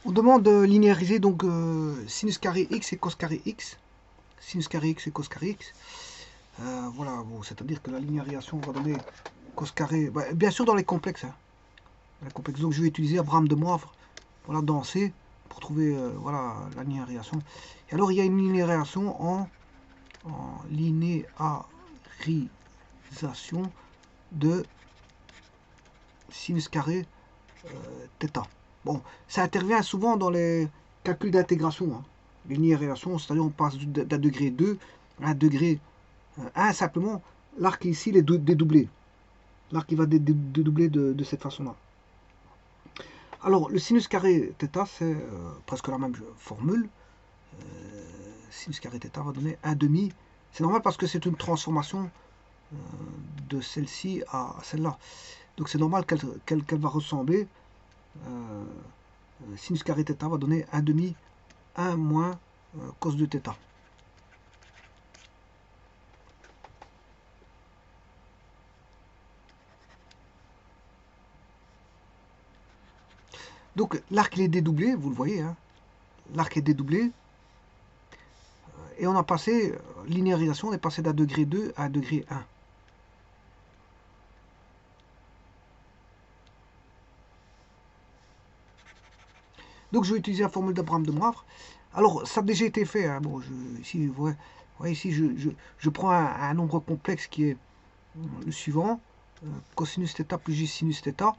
On demande de linéariser donc sinus carré x et cos carré x. Sinus carré x et cos carré x. Voilà, bon, c'est-à-dire que la linéarisation va donner cos carré, bah, bien sûr dans les complexes. Hein. Dans les complexes. Donc je vais utiliser Abraham de Moivre, voilà, dans C, pour trouver voilà, la linéarisation. Et alors il y a une linéarisation en linéarisation de sinus carré θ. Bon, ça intervient souvent dans les calculs d'intégration. Hein. Les linéarisations, c'est-à-dire on passe d'un degré 2 à un degré 1 simplement. L'arc ici, il est dédoublé. L'arc il va dédoubler de cette façon-là. Alors, le sinus carré θ, c'est presque la même formule. Sinus carré θ va donner 1 demi. C'est normal parce que c'est une transformation de celle-ci à celle-là. Donc c'est normal qu'elle va ressembler. Sinus carré θ va donner 1 demi, 1 moins cos de θ. Donc l'arc il est dédoublé, vous le voyez. Hein. L'arc est dédoublé. Et on a passé, linéarisation, on est passé d'un degré 2 à un degré 1. Donc je vais utiliser la formule d'Abraham de Moivre. Alors ça a déjà été fait. Hein. Bon, ici, vous voyez, ici je prends un nombre complexe qui est le suivant. Cosinus θ plus j sinus θ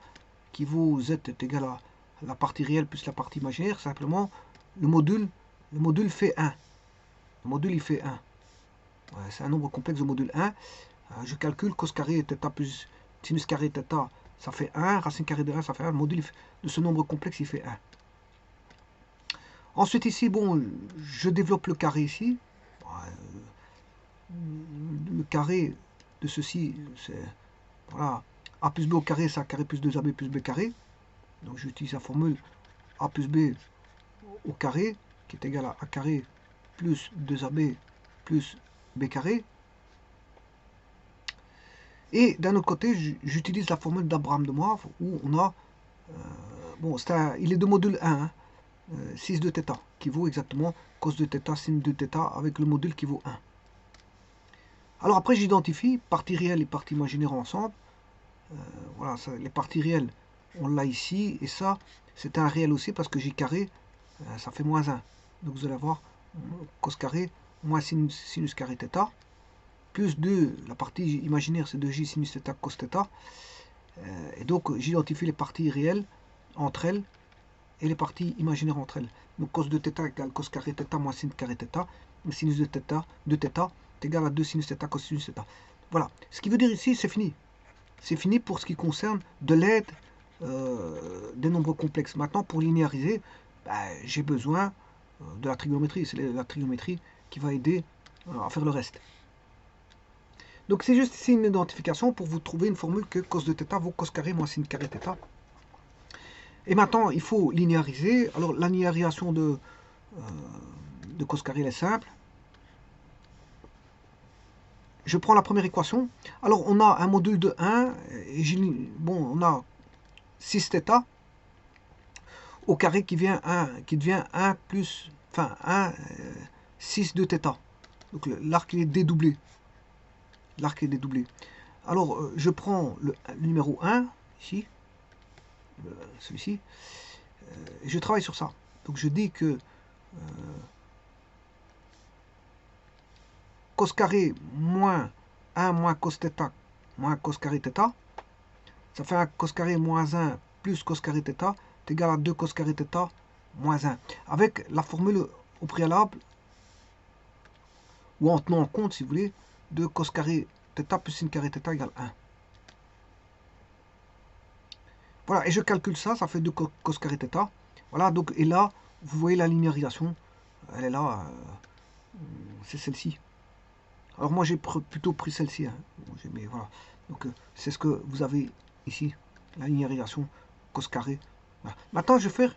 qui vaut z est égal à la partie réelle plus la partie imaginaire. Simplement, le module fait 1. Le module il fait 1. Ouais, c'est un nombre complexe de module 1. Je calcule cos carré θ plus sinus carré θ, ça fait 1. Racine carrée de 1, ça fait 1. Le module de ce nombre complexe, il fait 1. Ensuite ici, bon, je développe le carré ici. Le carré de ceci, c'est voilà, a plus b au carré, c'est a carré plus 2ab plus b carré. Donc j'utilise la formule a plus b au carré, qui est égal à a carré plus 2ab plus b carré. Et d'un autre côté, j'utilise la formule d'Abraham de Moivre, où on a, bon, il est de module 1, hein, 6 de θ, qui vaut exactement cos de θ, sin de θ, avec le module qui vaut 1. Alors après, j'identifie partie réelle et partie imaginaire ensemble. Voilà, ça, les parties réelles, on l'a ici, et ça, c'est un réel aussi, parce que j carré, ça fait moins 1. Donc vous allez avoir cos carré moins sinus carré θ, plus 2, la partie imaginaire, c'est 2j sinus θ cos θ. Et donc j'identifie les parties réelles entre elles et les parties imaginaires entre elles. Donc cos de θ égale cos carré θ moins sin carré θ. Sinus de θ est égal à 2 sinus θ cos sinus θ. Voilà. Ce qui veut dire ici, c'est fini. C'est fini pour ce qui concerne de l'aide des nombres complexes. Maintenant, pour linéariser, j'ai besoin de la trigonométrie. C'est la trigonométrie qui va aider à faire le reste. Donc c'est juste ici une identification pour vous trouver une formule que cos de θ vaut cos carré moins sin carré θ. Et maintenant, il faut linéariser. Alors la linéarisation de cos carré elle est simple. Je prends la première équation. Alors on a un module de 1. Et bon, on a 6 θ au carré qui devient 1 plus, enfin 1, 6 de θ. Donc l'arc est dédoublé. L'arc est dédoublé. Alors je prends le numéro 1, ici, celui-ci, et je travaille sur ça. Donc je dis que cos carré moins 1 moins cos θ moins cos carré θ, ça fait un cos carré moins 1 plus cos carré θ est égal à 2 cos carré θ moins 1. Avec la formule au préalable, ou en tenant en compte, si vous voulez, de cos carré θ plus sin carré θ égale 1. Voilà, et je calcule ça, ça fait 2 cos carré θ. Voilà, donc, et là, vous voyez la linéarisation, elle est là, c'est celle-ci. Alors moi j'ai plutôt pris celle-ci, hein. Mais voilà. Donc c'est ce que vous avez ici, la linéarisation cos carré. Voilà. Maintenant je vais faire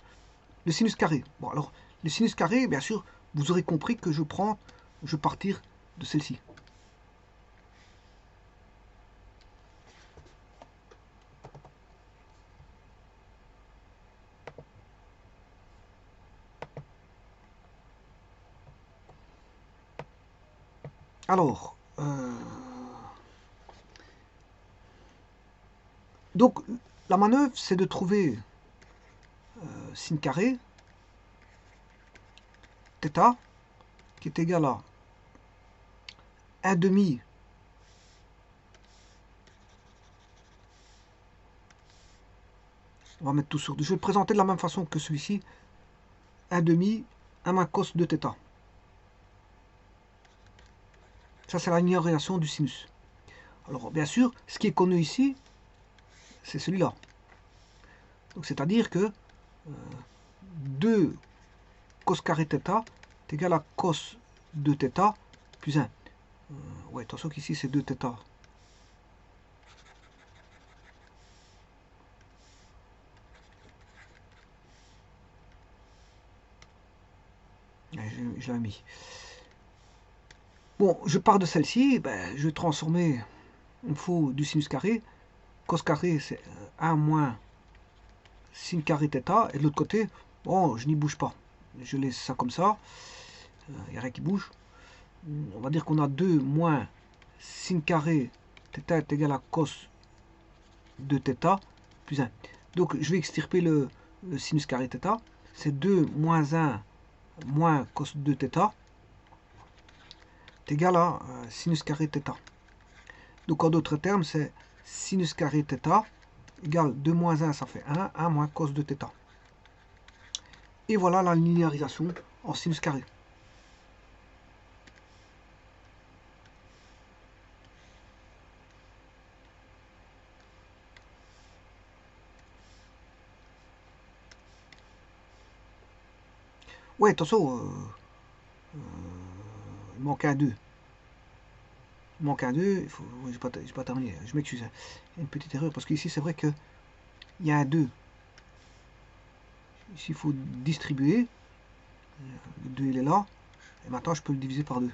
le sinus carré. Bon alors, le sinus carré, bien sûr, vous aurez compris que je vais partir de celle-ci. Alors, donc la manœuvre, c'est de trouver sin carré θ qui est égal à 1 demi on va mettre tout sur 2. Je vais le présenter de la même façon que celui-ci. 1 demi 1 moins cos de θ. Ça, c'est la linéarisation du sinus. Alors, bien sûr, ce qui est connu ici, c'est celui-là. Donc, c'est-à-dire que 2 cos carré θ est égal à cos de θ plus 1. Ouais, attention qu'ici, c'est 2θ. Je l'ai mis. Bon, je pars de celle-ci, ben, je vais transformer, il me faut du sinus carré. Cos carré, c'est 1 moins sin carré θ. Et de l'autre côté, bon, je n'y bouge pas. Je laisse ça comme ça. Il n'y a rien qui bouge. On va dire qu'on a 2 moins sin carré θ est égal à cos de θ plus 1. Donc, je vais extirper le sinus carré θ. C'est 2 moins 1 moins cos de θ est égal à sinus carré θ. Donc en d'autres termes, c'est sinus carré θ égale 2 moins 1, ça fait 1, 1 moins cos de θ. Et voilà la linéarisation en sinus carré. Ouais, attention, il manque un 2. Il manque un 2, il faut, je n'ai pas terminé, je m'excuse. Hein. Il y a une petite erreur, parce qu'ici c'est vrai qu'il y a un 2. Ici il faut distribuer. Le 2 il est là. Et maintenant je peux le diviser par 2.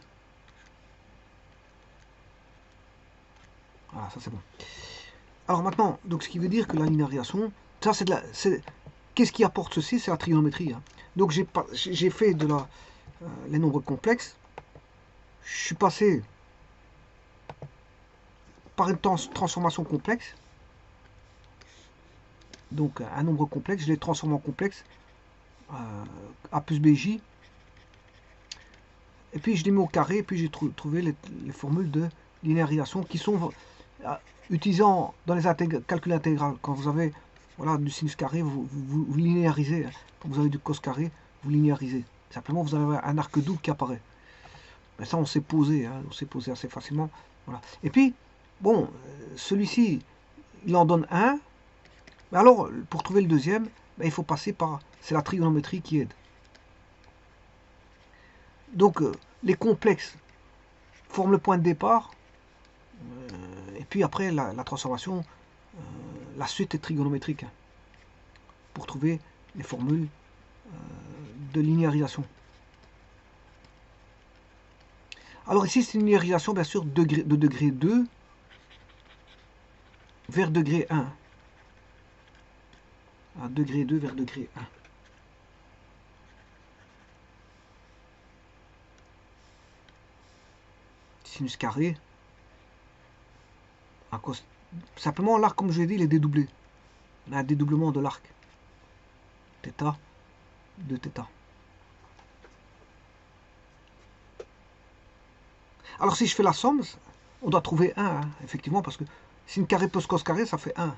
Voilà, ça c'est bon. Alors maintenant, donc ce qui veut dire que la linéarisation, ça c'est de la. Qu'est-ce qui apporte ceci? C'est la trigonométrie. Hein. Donc j'ai fait de les nombres complexes. Je suis passé par une transformation complexe. Donc un nombre complexe, je l'ai transformé en complexe. A plus BJ. Et puis je l'ai mis au carré. Et puis j'ai trouvé les formules de linéarisation qui sont utilisant dans les calculs intégrales. Quand vous avez voilà, du sinus carré, vous linéarisez. Quand vous avez du cos carré, vous linéarisez. Simplement, vous avez un arc double qui apparaît. Mais ça, on s'est posé. Hein, on s'est posé assez facilement. Voilà. Et puis, bon, celui-ci, il en donne un. Mais alors, pour trouver le deuxième, ben, il faut passer par... C'est la trigonométrie qui aide. Donc, les complexes forment le point de départ. Et puis après, la transformation, la suite est trigonométrique. Hein, pour trouver les formules de linéarisation. Alors ici, c'est une linéarisation, bien sûr, de degré 2 vers degré 1. À degré 2 vers degré 1. Sinus carré. À cause... Simplement, l'arc, comme je l'ai dit, il est dédoublé. On a un dédoublement de l'arc. Θ de θ. Alors si je fais la somme, on doit trouver 1, hein, effectivement, parce que sin carré plus cos carré, ça fait 1.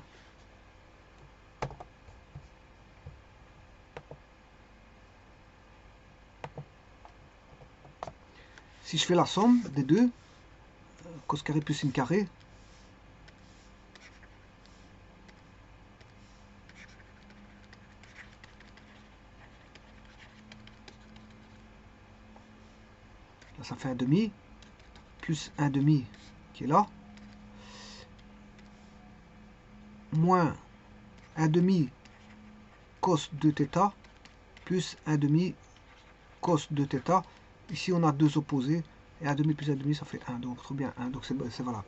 Si je fais la somme des deux, cos carré plus sin carré, là, ça fait un demi, plus un demi qui est là, moins un demi cos de θ, plus un demi cos de θ. Ici, on a deux opposés, et un demi plus un demi, ça fait 1. Donc, trop bien, 1. Donc, c'est valable.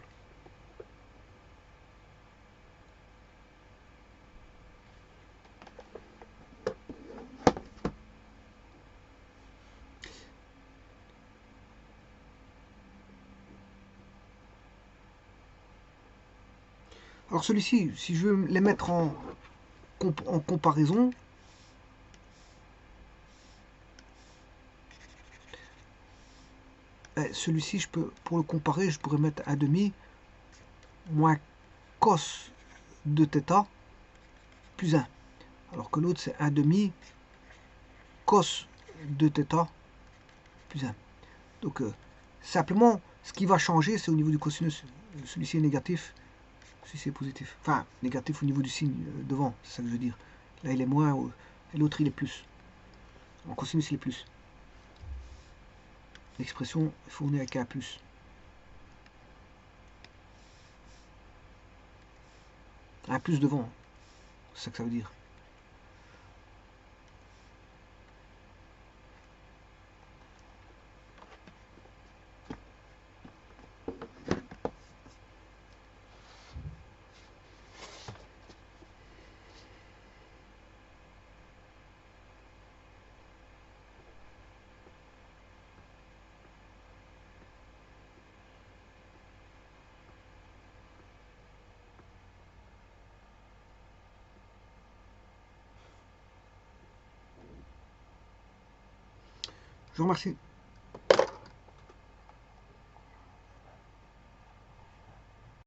Alors celui-ci, si je veux les mettre en comparaison, celui-ci, pour le comparer, je pourrais mettre 1,5 moins cos de θ plus 1. Alors que l'autre, c'est 1,5 cos de θ plus 1. Donc, simplement, ce qui va changer, c'est au niveau du cosinus. Celui-ci est négatif, celui-ci est positif. Enfin, négatif au niveau du signe devant, c'est ça que je veux dire. Là, il est moins, et l'autre, il est plus. En cosinus, il est plus. L'expression est fournie avec un plus. Un plus devant, c'est ça que ça veut dire. Je vous remercie.